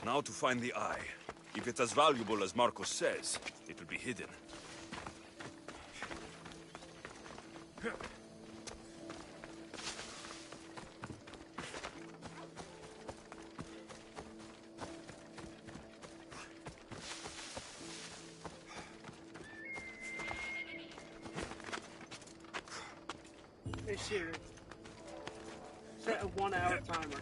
Now to find the eye. If it's as valuable as Marcos says, it will be hidden. Hey Siri, set a 1 hour timer.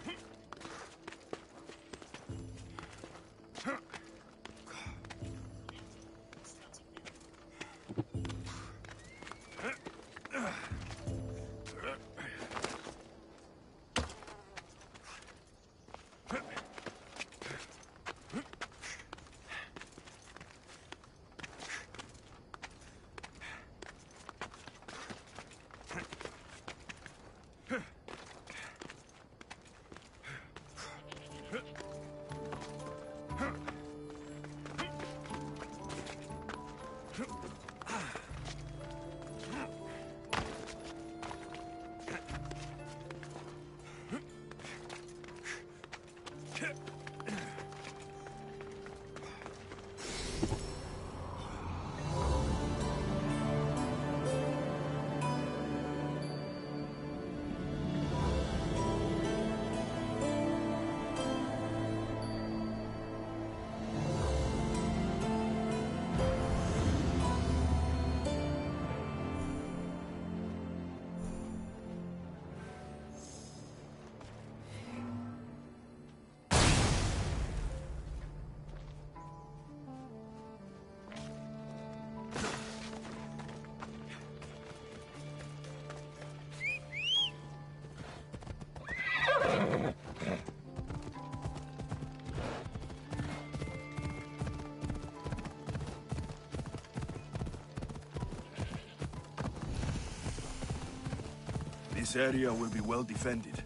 This area will be well defended.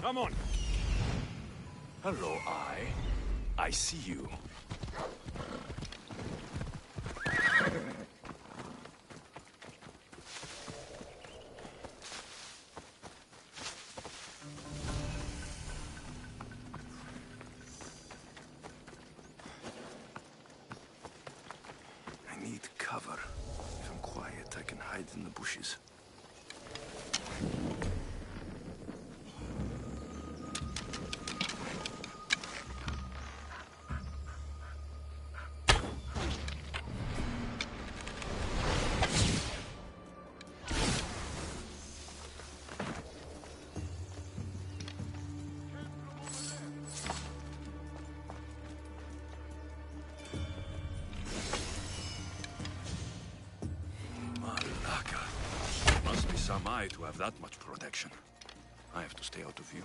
Come on! Hello, Eye. I see you. I need cover. If I'm quiet, I can hide in the bushes. Some eye to have that much protection. I have to stay out of view.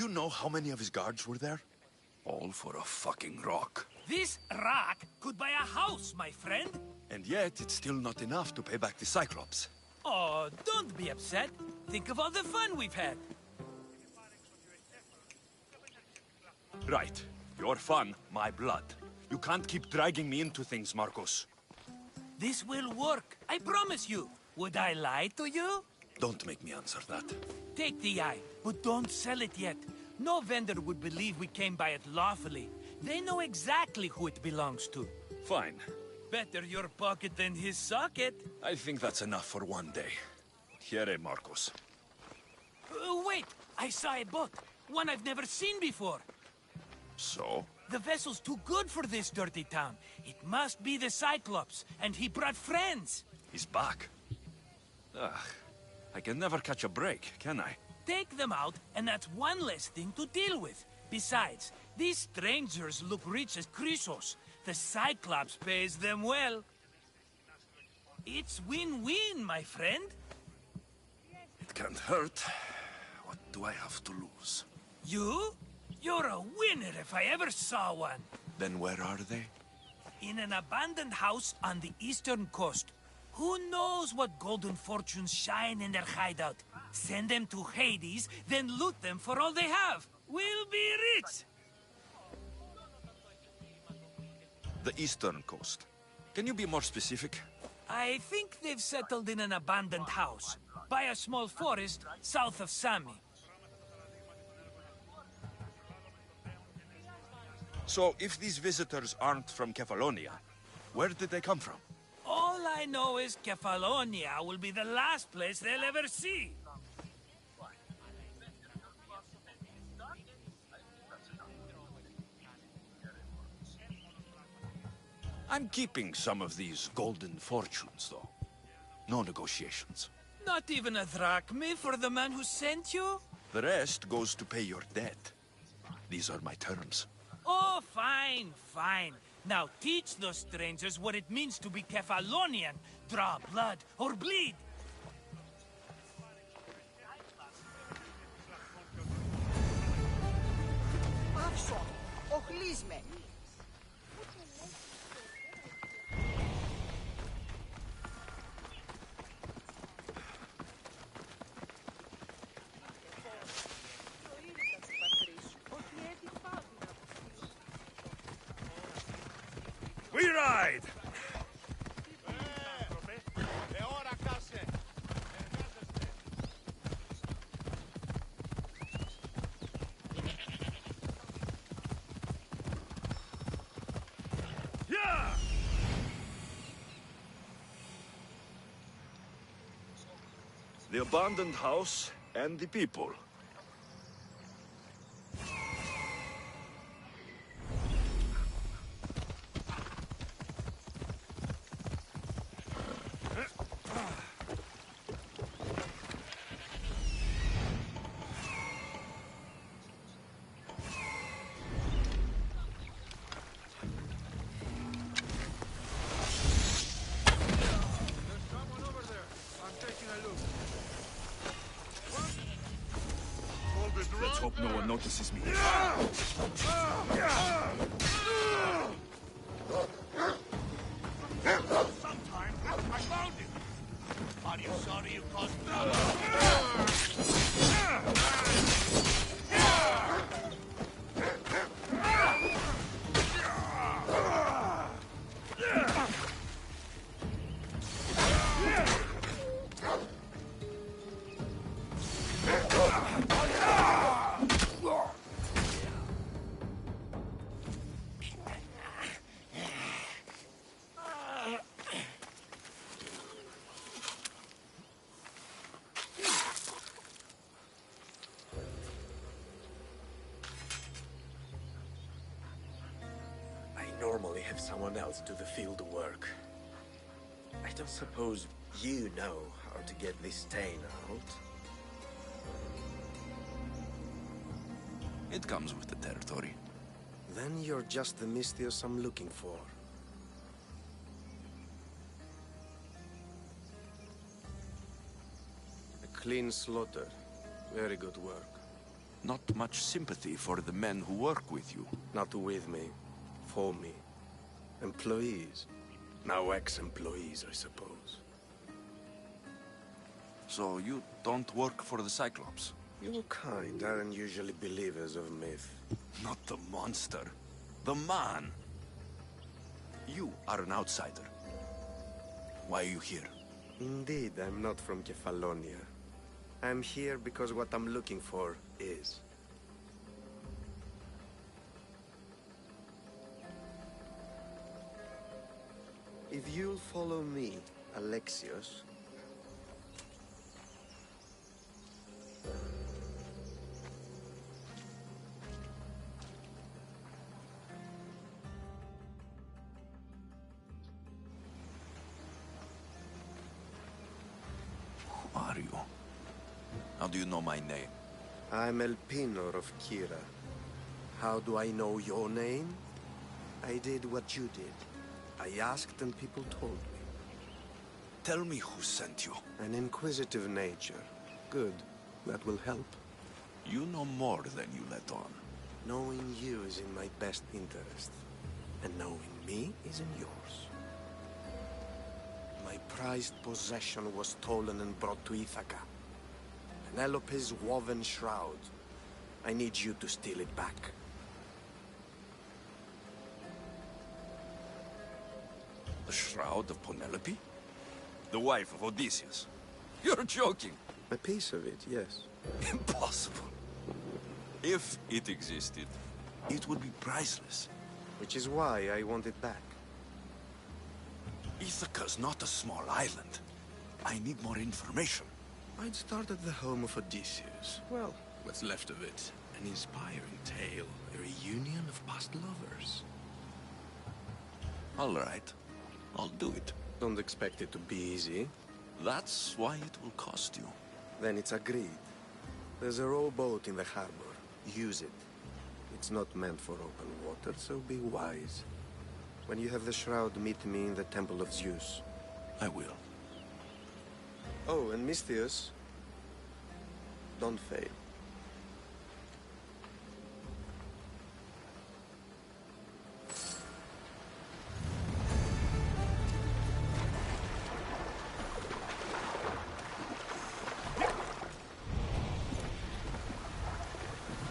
you know how many of his guards were there? All for a fucking rock. This rock could buy a house, my friend. And yet, it's still not enough to pay back the Cyclops. Oh, don't be upset. Think of all the fun we've had. Right. Your fun, my blood. You can't keep dragging me into things, Marcos. This will work, I promise you. Would I lie to you? Don't make me answer that. Take the eye, but don't sell it yet. No vendor would believe we came by it lawfully. They know exactly who it belongs to. Fine. Better your pocket than his socket. I think that's enough for one day. Here, Marcos. Wait! I saw a boat. One I've never seen before. So? The vessel's too good for this dirty town. It must be the Cyclops, and he brought friends. He's back. Ugh. I can never catch a break, can I? Take them out, and that's one less thing to deal with. Besides, these strangers look rich as Chrysos. The Cyclops pays them well. It's win-win, my friend. It can't hurt. What do I have to lose? You? You're a winner if I ever saw one. Then where are they? In an abandoned house on the eastern coast. Who knows what golden fortunes shine in their hideout? Send them to Hades, then loot them for all they have. We'll be rich! The eastern coast. Can you be more specific? I think they've settled in an abandoned house, by a small forest south of Sami. So, if these visitors aren't from Kephalonia, where did they come from? All I know is Kephalonia will be the last place they'll ever see. I'm keeping some of these golden fortunes, though. No negotiations. Not even a drachme for the man who sent you? The rest goes to pay your debt. These are my terms. Oh, fine, fine. Now teach those strangers what it means to be Kephalonian. Draw blood or bleed. Άφησο! Οχλείς με! We ride! Yeah! The abandoned house and the people. Let's hope no one notices me. Sometime I found it. Are you sorry you caused trouble? Normally have someone else do the field work. I don't suppose you know how to get this stain out? It comes with the territory. Then you're just the Mystios I'm looking for. A clean slaughter. Very good work. Not much sympathy for the men who work with you. Not with me. For me. Employees. Now ex-employees, I suppose. So you don't work for the Cyclops? Your kind aren't usually believers of myth. Not the monster. The man. You are an outsider. Why are you here? Indeed, I'm not from Kephalonia. I'm here because what I'm looking for is. If you'll follow me, Alexios... Who are you? How do you know my name? I'm Elpinor of Kira. How do I know your name? I did what you did. I asked and people told me. Tell me who sent you. An inquisitive nature. Good. That will help. You know more than you let on. Knowing you is in my best interest. And knowing me is in yours. My prized possession was stolen and brought to Ithaca. Penelope's woven shroud. I need you to steal it back. The shroud of Penelope? The wife of Odysseus? You're joking! A piece of it, yes. Impossible. If it existed, it would be priceless. Which is why I want it back. Ithaca's not a small island. I need more information. I'd start at the home of Odysseus. Well, what's left of it. An inspiring tale. A reunion of past lovers. All right. I'll do it. Don't expect it to be easy. That's why it will cost you. Then it's agreed. There's a rowboat in the harbor. Use it. It's not meant for open water, so be wise. When you have the shroud, meet me in the Temple of Zeus. I will. Oh, and Misthios, don't fail.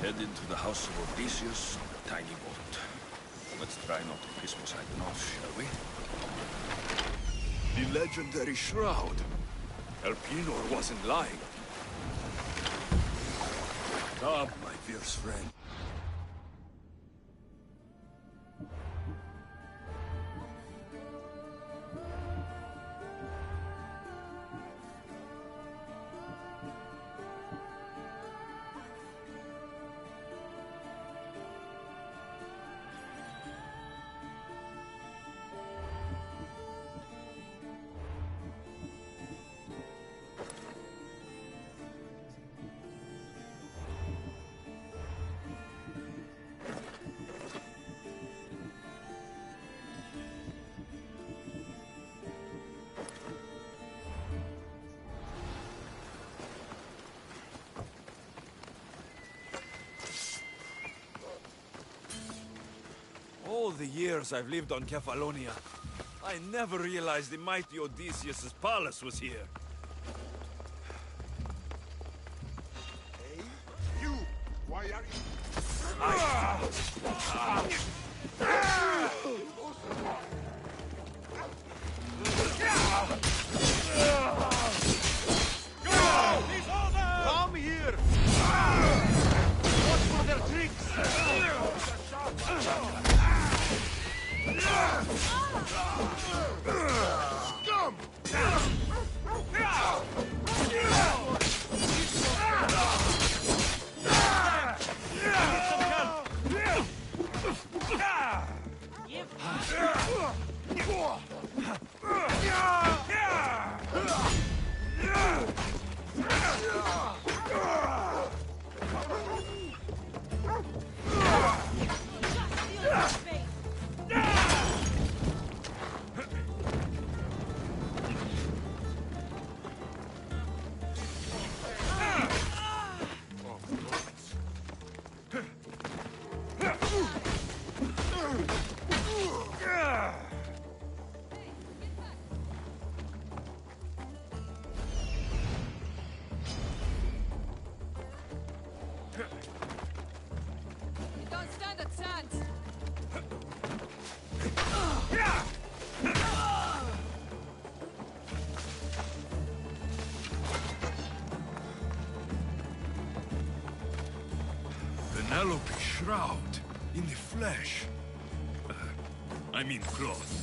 Head into the house of Odysseus on a tiny boat. Let's try not to piss Poseidon off, shall we? The legendary shroud. Elpinor wasn't lying. Stop, my fierce friend. All the years I've lived on Kephalonia, I never realized the mighty Odysseus' palace was here. Hey, you! Why are you... Come here! Watch for their tricks! Scum! chance! Penelope Shroud in the flesh. I mean cloth.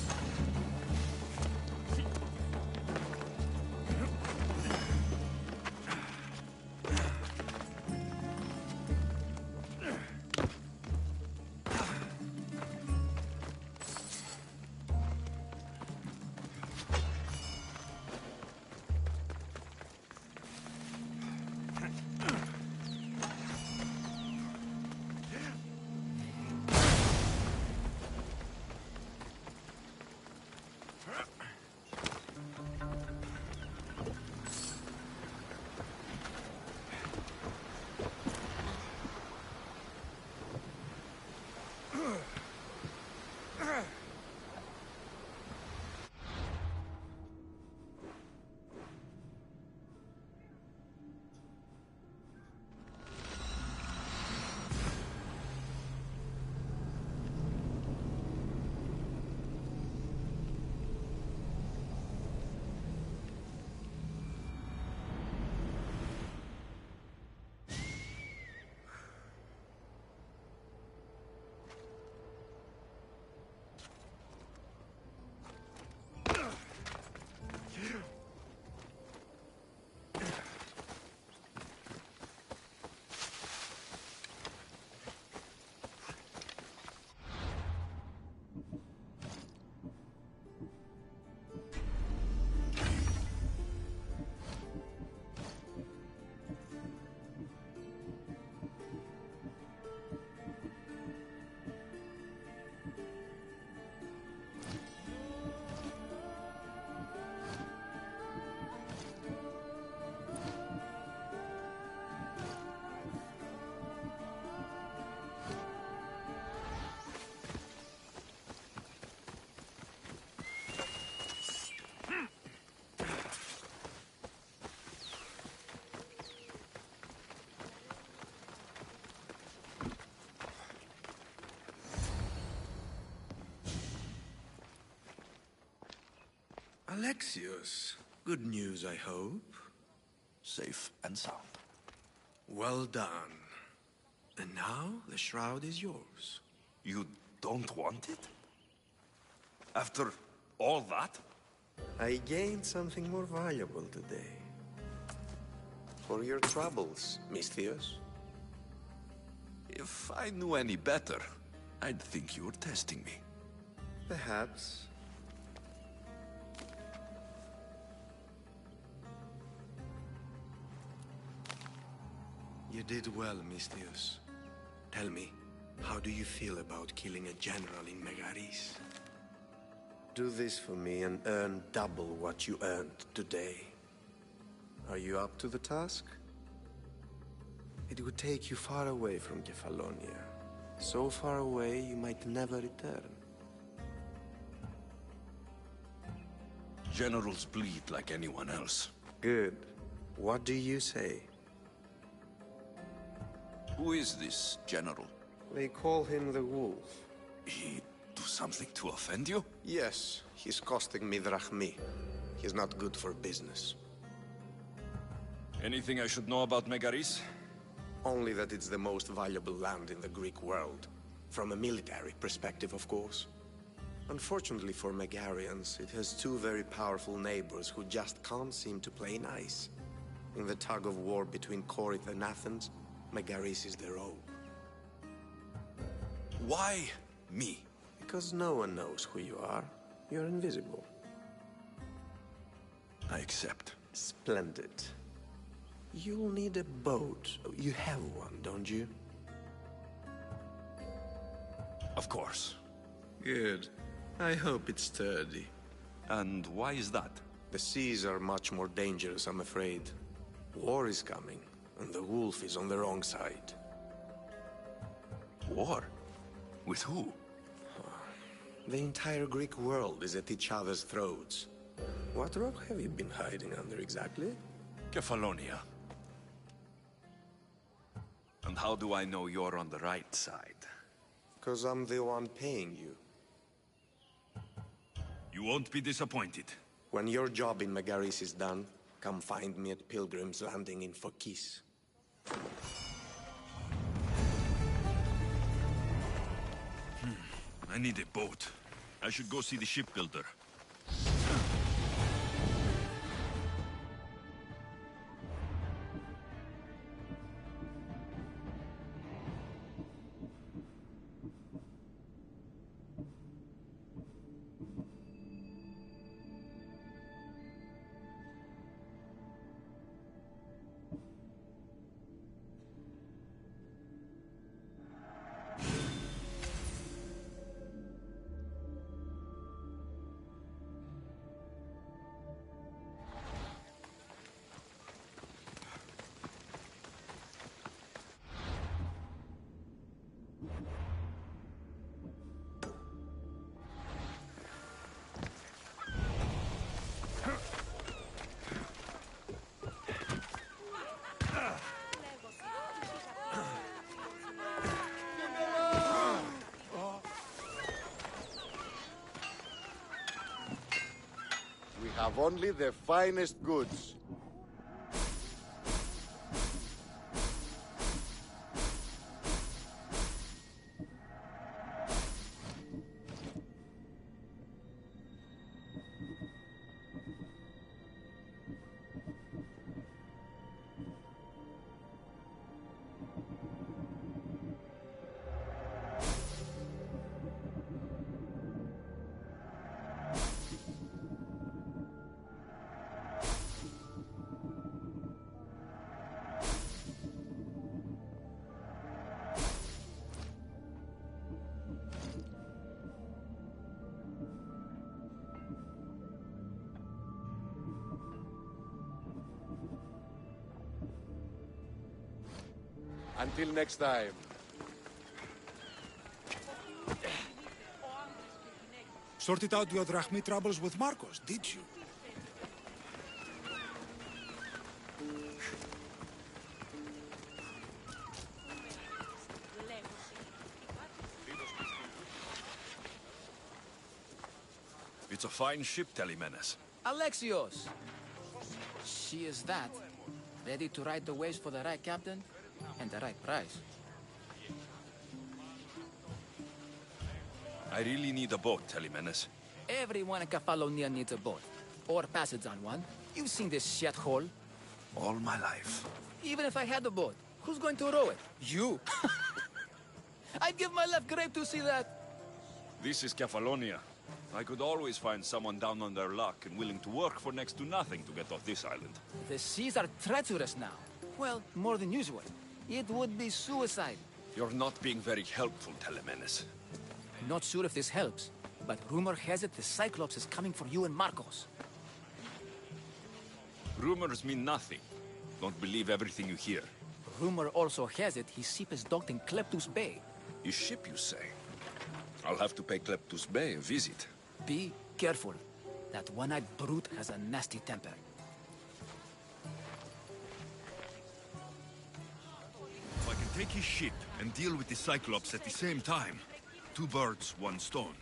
Alexios, good news, I hope. Safe and sound. Well done. And now the shroud is yours. You don't want it? After all that? I gained something more valuable today. For your troubles, Misthios. If I knew any better, I'd think you were testing me. Perhaps. You did well, Misthios. Tell me, how do you feel about killing a general in Megaris? Do this for me and earn double what you earned today. Are you up to the task? It would take you far away from Kephalonia. So far away you might never return. Generals bleed like anyone else. Good. What do you say? Who is this general? They call him the Wolf. He do something to offend you? Yes, he's costing me drachmi. He's not good for business. Anything I should know about Megaris? Only that it's the most valuable land in the Greek world. From a military perspective, of course. Unfortunately for Megarians, it has two very powerful neighbors who just can't seem to play nice. In the tug-of-war between Corinth and Athens, Megaris is their own. Why me? Because no one knows who you are. You're invisible. I accept. Splendid. You'll need a boat. You have one, don't you? Of course. Good. I hope it's sturdy. And why is that? The seas are much more dangerous, I'm afraid. War is coming, and the wolf is on the wrong side. War? With who? The entire Greek world is at each other's throats. What rock have you been hiding under exactly? Kephalonia. And how do I know you're on the right side? 'Cause I'm the one paying you. You won't be disappointed. When your job in Megaris is done, come find me at Pilgrim's Landing in Phokis. I need a boat. I should go see the shipbuilder. We have only the finest goods. Until next time. Sorted out your drachmi troubles with Marcos, did you? It's a fine ship, Telemenes. Alexios! She is that. Ready to ride the waves for the right captain and the right price. I really need a boat, Telemenes. Everyone in Kephalonia needs a boat. Or passage on one. You've seen this shithole. All my life. Even if I had a boat, who's going to row it? You! I'd give my left grape to see that. This is Kephalonia. I could always find someone down on their luck and willing to work for next to nothing to get off this island. The seas are treacherous now. Well, more than usual. It would be suicide. You're not being very helpful, Telemenes. Not sure if this helps, but rumor has it the Cyclops is coming for you and Marcos. Rumors mean nothing. Don't believe everything you hear. Rumor also has it his ship is docked in Kleptus Bay. His ship, you say? I'll have to pay Kleptus Bay a visit. Be careful. That one-eyed brute has a nasty temper. If I can take his ship and deal with the Cyclops at the same time, 2 birds, 1 stone.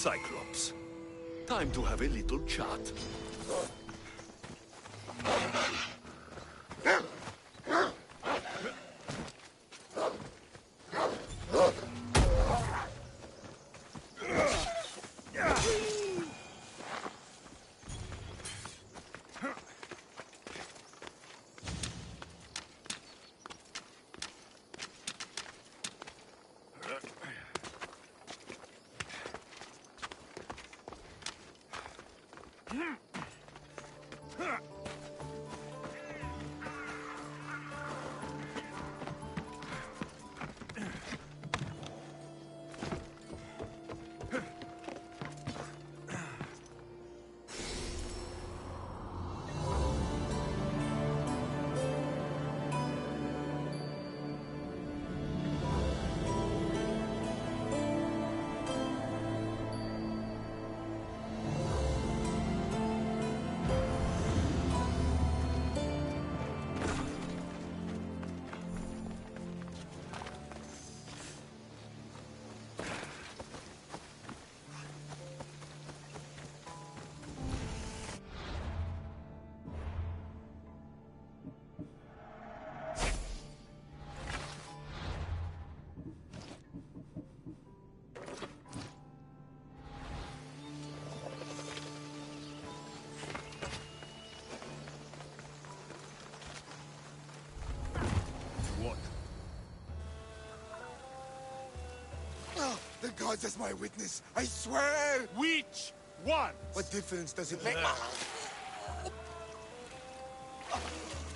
Cyclops. Time to have a little chat. The gods as my witness, I swear! Which one? What difference does it make?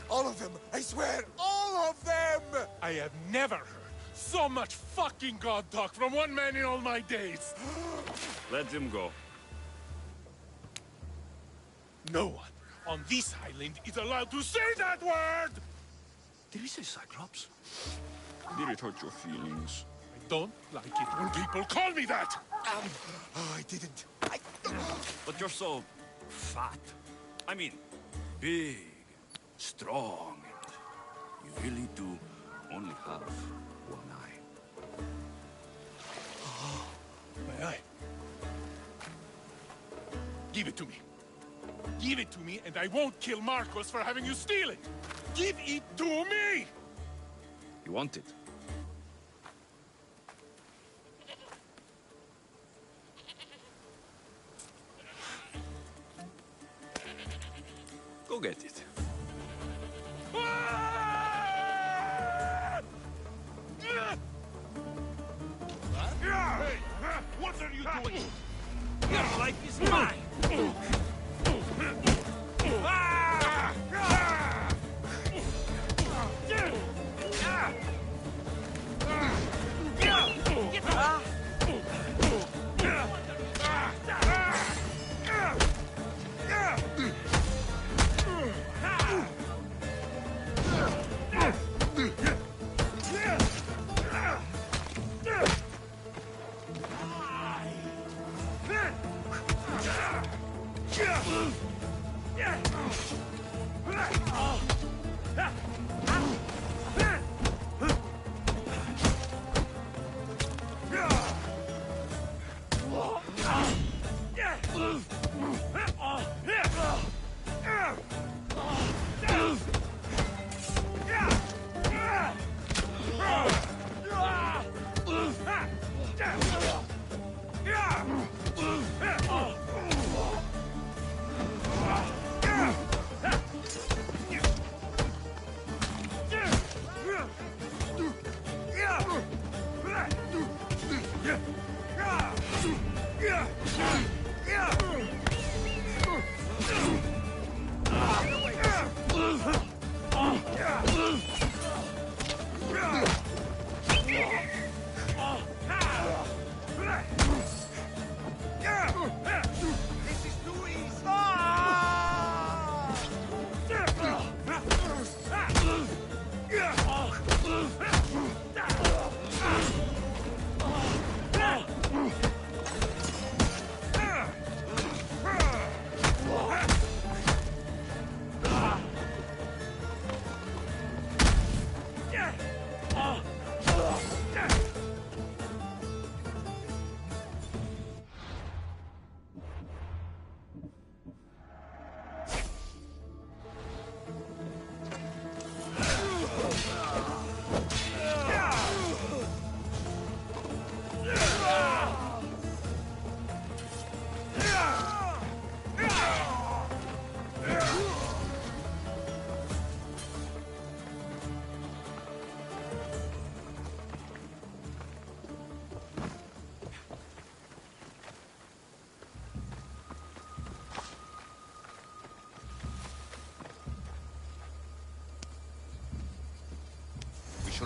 All of them! I swear, all of them! I have never heard so much fucking god talk from one man in all my days. Let him go. No one on this island is allowed to say that word! Did he say Cyclops? Did it hurt your feelings? I don't like it when people call me that! Oh, I didn't. But you're so fat. I mean, big, strong. You really do only have one eye. My eye. Give it to me. Give it to me, and I won't kill Marcos for having you steal it! Give it to me! You want it? Go get it. Hey, what are you doing? Your life is mine!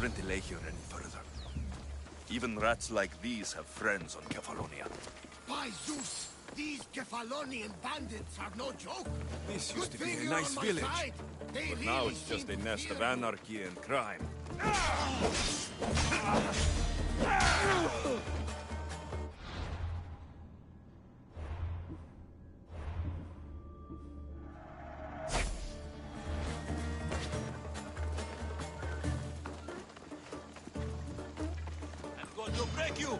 shouldn't delay here any further. Even rats like these have friends on Kephalonia. By Zeus, these Kephalonian bandits are no joke. This Good used to be thing a you're nice on my village. side. They But now really it's just seem a to nest of fear me. anarchy and crime. I'm going to break you!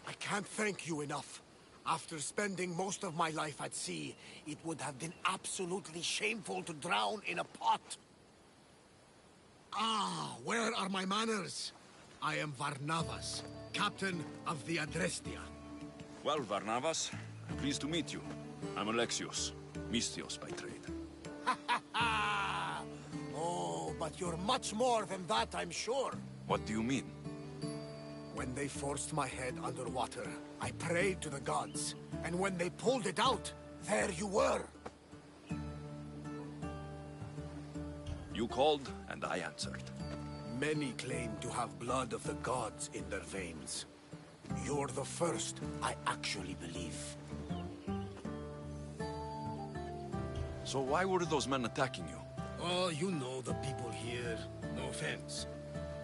I can't thank you enough. After spending most of my life at sea, it would have been absolutely shameful to drown in a pot. Ah, where are my manners? I am Varnavas, captain of the Adrestia. Well, Varnavas, pleased to meet you. I'm Alexios, Mystios by trade. Oh, but you're much more than that, I'm sure. What do you mean? When they forced my head underwater, I prayed to the gods. And when they pulled it out, there you were. You called, and I answered. Many claim to have blood of the gods in their veins. You're the first I actually believe. So why were those men attacking you? Oh, you know the people here. No offense.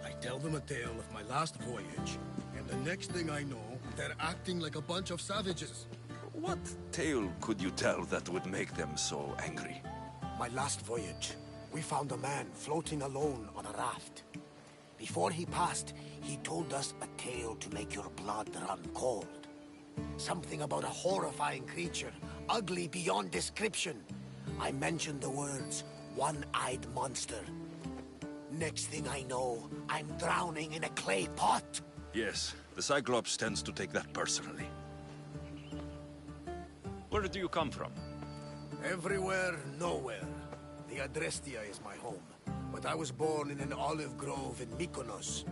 I tell them a tale of my last voyage, and the next thing I know, they're acting like a bunch of savages. What tale could you tell that would make them so angry? My last voyage, we found a man floating alone on a raft. Before he passed, he told us a tale to make your blood run cold. Something about a horrifying creature, ugly beyond description. I mentioned the words, one-eyed monster. Next thing I know, I'm drowning in a clay pot. Yes, the Cyclops tends to take that personally. Where do you come from? Everywhere, nowhere. The Adrestia is my home, but I was born in an olive grove in Mykonos.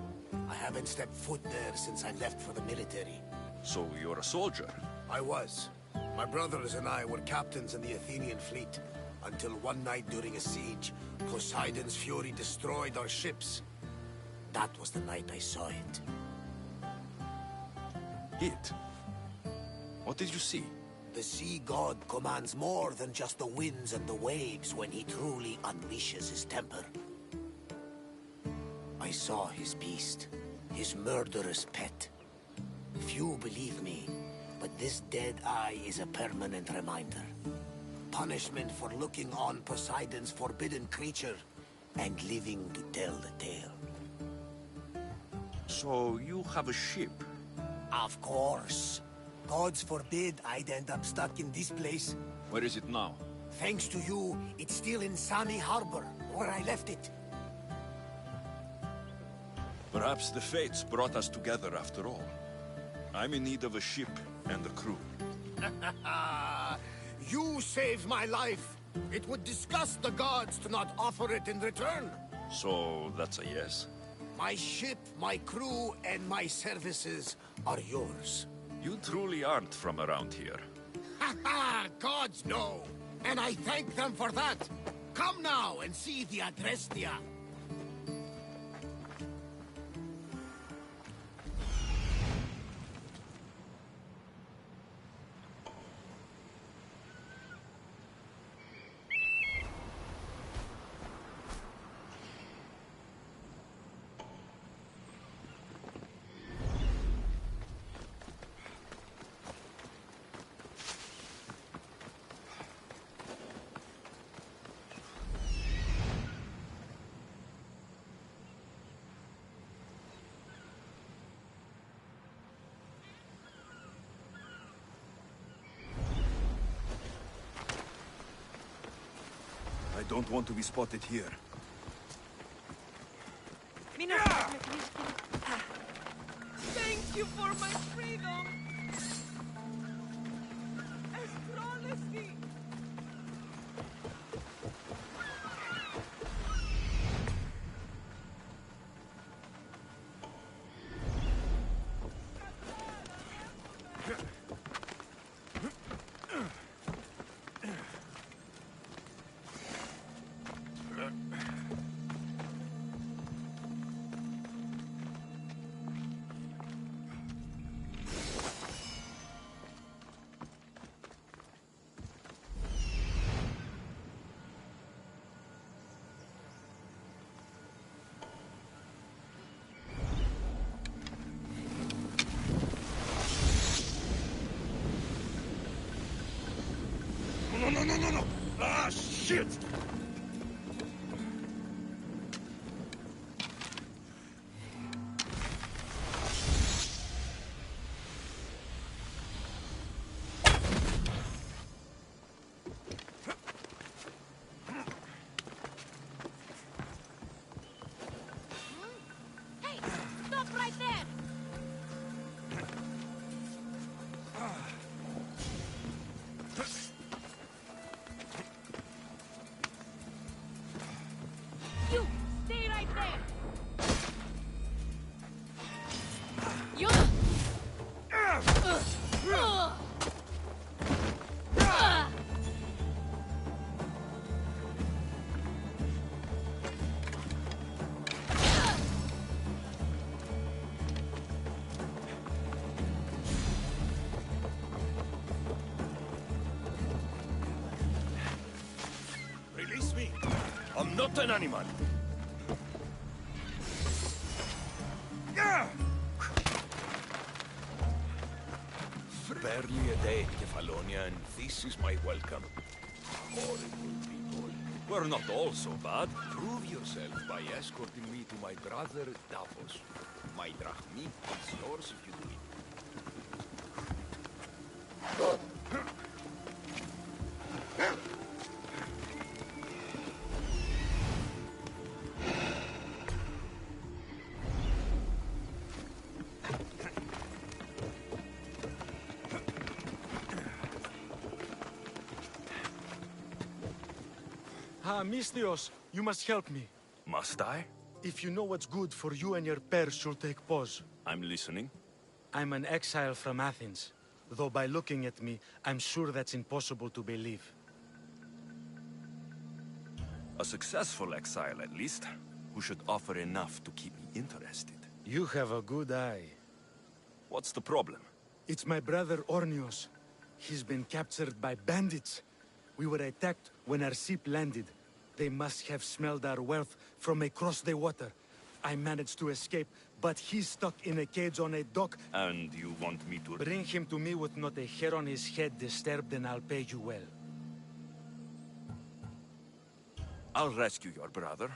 I haven't stepped foot there since I left for the military. So you're a soldier? I was. My brothers and I were captains in the Athenian fleet, until one night during a siege, Poseidon's fury destroyed our ships. That was the night I saw it. It? What did you see? The sea god commands more than just the winds and the waves when he truly unleashes his temper. I saw his beast, his murderous pet. Few believe me, but this dead eye is a permanent reminder. Punishment for looking on Poseidon's forbidden creature and living to tell the tale. So you have a ship? Of course. Gods forbid I'd end up stuck in this place. Where is it now? Thanks to you, it's still in Sami Harbor, where I left it. Perhaps the fates brought us together after all. I'm in need of a ship and a crew. You saved my life. It would disgust the gods to not offer it in return. So that's a yes? My ship, my crew, and my services are yours. You truly aren't from around here. Ha ha! Gods know! And I thank them for that! Come now and see the Adrestia! don't want to be spotted here. Thank you for my freedom! Astrology! No! Ah, shit! Hey, stop right there! You, stay right there! You... Release me! I'm not an animal! Barely a day, Kephalonia, and this is my welcome. Horrible people. We're not all so bad. Prove yourself by escorting me to my brother Davos. My drachmi is yours if you do it. Mistios, you must help me. Must I? If you know what's good for you and your pairs, you'll take pause. I'm listening. I'm an exile from Athens. Though by looking at me, I'm sure that's impossible to believe. A successful exile, at least, who should offer enough to keep me interested. You have a good eye. What's the problem? It's my brother Ornios. He's been captured by bandits. We were attacked when our ship landed. They must have smelled our wealth from across the water. I managed to escape, but he's stuck in a cage on a dock. And you want me to... Bring him to me with not a hair on his head disturbed, and I'll pay you well. I'll rescue your brother,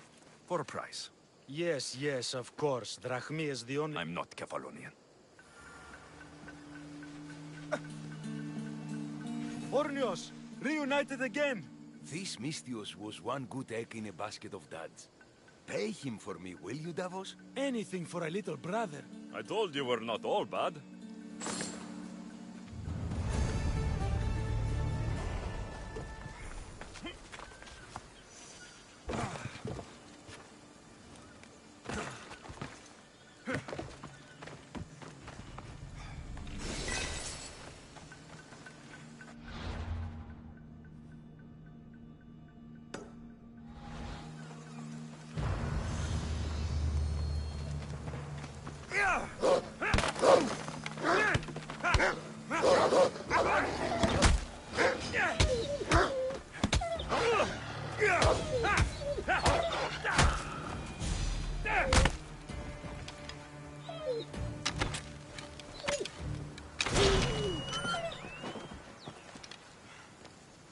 for a price. Yes, yes, of course. Drachmi is the only... I'm not Kephalonian. Ornios! Reunited again! This Mistios was one good egg in a basket of duds. Pay him for me, will you, Davos? Anything for a little brother. I told you we're not all bad.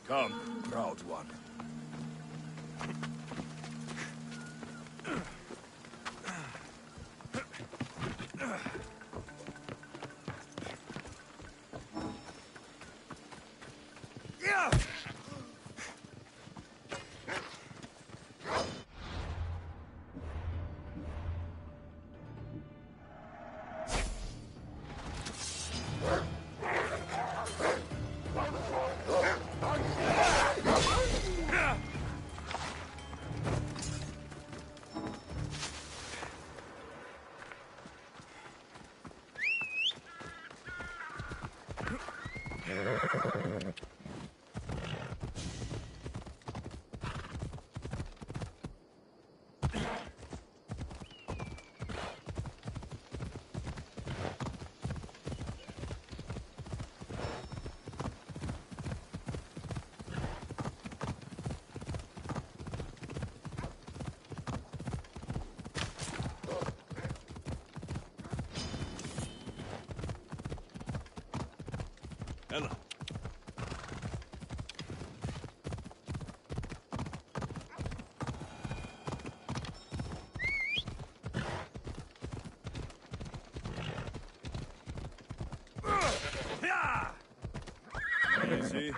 Come, proud one. Ella. See?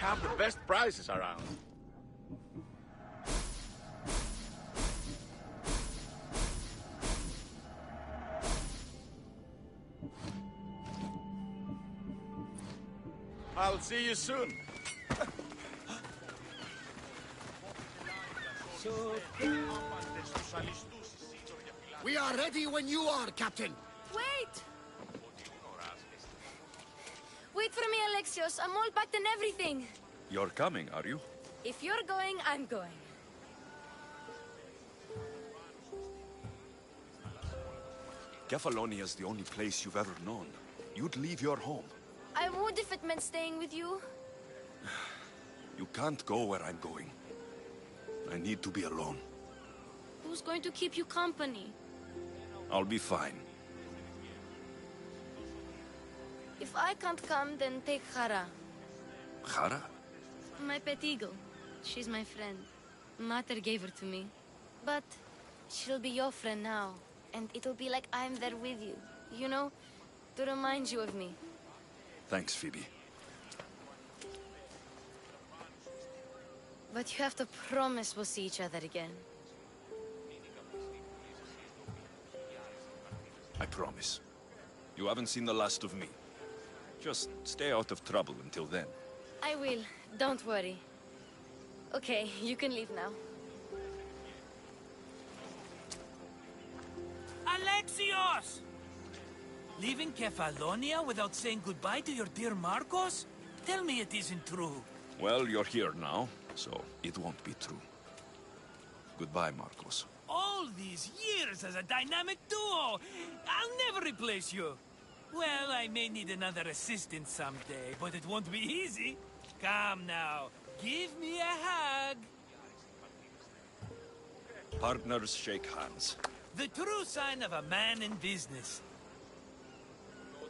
have the best prices around. I'll see you soon. We are ready when you are, Captain. Wait! Wait for me, Alexios. I'm all packed and everything. You're coming, are you? If you're going, I'm going. Kephalonia is the only place you've ever known. You'd leave your home. I would if it meant staying with you. You can't go where I'm going. I need to be alone. Who's going to keep you company? I'll be fine. If I can't come, then take Hara. Hara? My pet eagle. She's my friend. Mater gave her to me. But she'll be your friend now. And it'll be like I'm there with you. You know? To remind you of me. Thanks, Phoebe. But you have to promise we'll see each other again. I promise. You haven't seen the last of me. Just stay out of trouble until then. I will. Don't worry. Okay, you can leave now. Alexios! Leaving Kephalonia without saying goodbye to your dear Marcos? Tell me it isn't true. Well, you're here now, so it won't be true. Goodbye, Marcos. All these years as a dynamic duo! I'll never replace you! Well, I may need another assistant someday, but it won't be easy. Come now, give me a hug. Partners shake hands. The true sign of a man in business.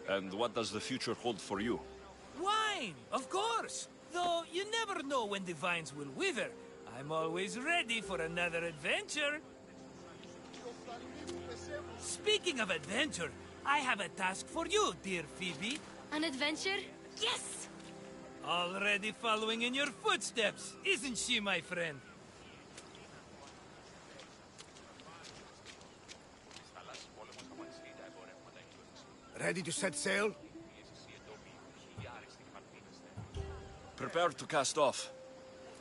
And what does the future hold for you? Wine, of course! Though you never know when the vines will wither. I'm always ready for another adventure. Speaking of adventure, I have a task for you, dear Phoebe. An adventure? Yes! Already following in your footsteps, isn't she, my friend? Ready to set sail? Prepare to cast off.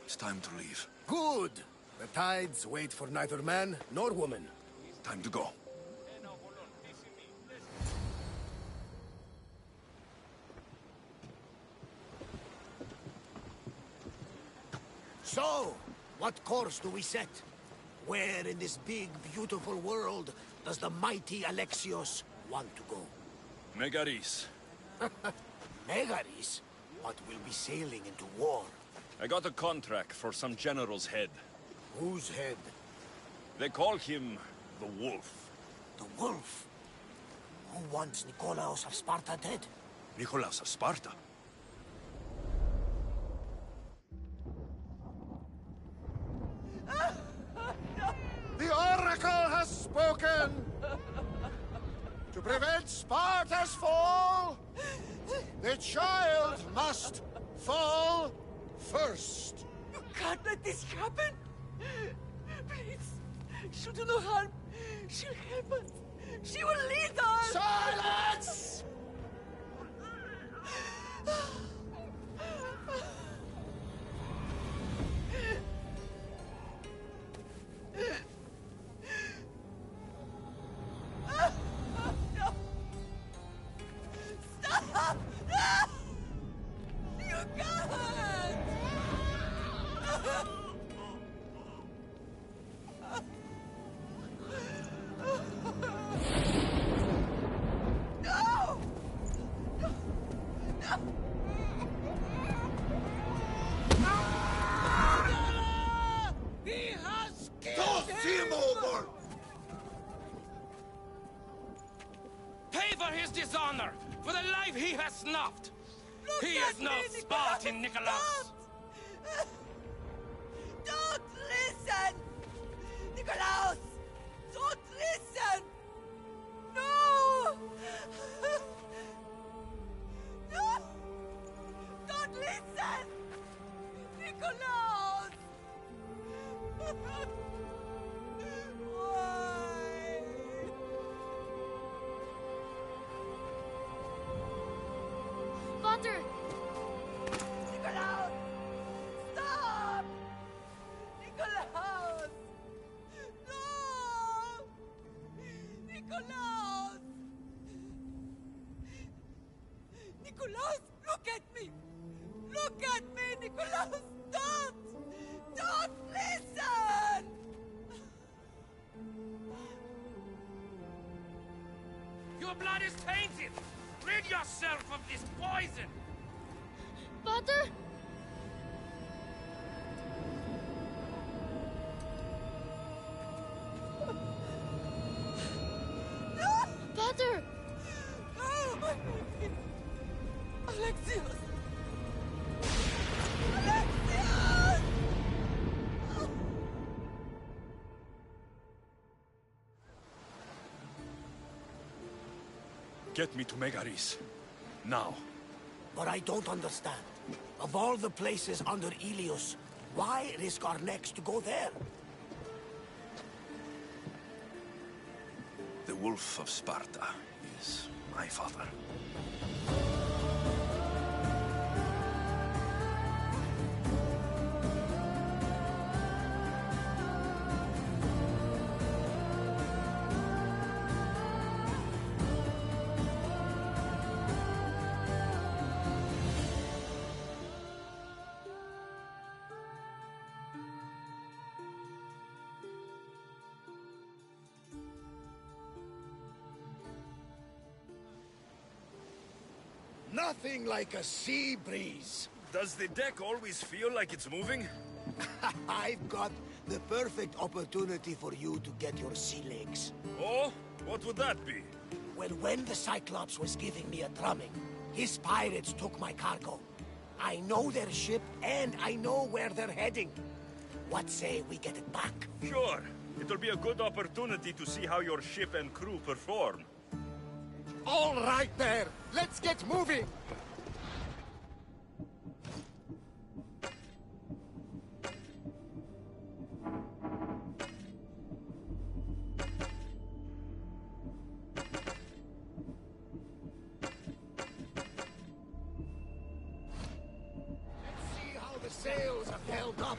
It's time to leave. Good! The tides wait for neither man nor woman. Time to go. So, what course do we set? Where in this big, beautiful world does the mighty Alexios want to go? Megaris. Megaris? But we'll be sailing into war. I got a contract for some general's head. Whose head? They call him the Wolf. The Wolf? Who wants Nikolaos of Sparta dead? Nikolaos of Sparta? The Oracle has spoken! To prevent Sparta's fall, the child must fall first. You can't let this happen! Please, she'll do no harm. She'll help us. She will lead us! Silence! Stop! You can't! No! No! He has killed him! Over! Pay for his dishonor, for the life he has snuffed. Look He at is no me, Spartan, Nikolaos. Don't listen! Nikolaos! Don't listen! No! No! Don't listen! Potter! Nikolaus! Stop! Nikolaus! No! Nikolaus! Nikolaus, look at me! Look at me, Nikolaus! Don't! Don't listen! Your blood is tainted! Rid yourself of this poison! Potter? Potter! Oh, my baby! Alexios! Alexios! Get me to Megaris. Now. But I don't understand. Of all the places under Ilios, why risk our necks to go there? The Wolf of Sparta is my father. Nothing like a sea breeze. Does the deck always feel like it's moving? I've got the perfect opportunity for you to get your sea legs. Oh? What would that be? Well, when the Cyclops was giving me a drumming, his pirates took my cargo. I know their ship, and I know where they're heading. What say we get it back? Sure. It'll be a good opportunity to see how your ship and crew perform. All right there! Let's get moving! Let's see how the sails have held up.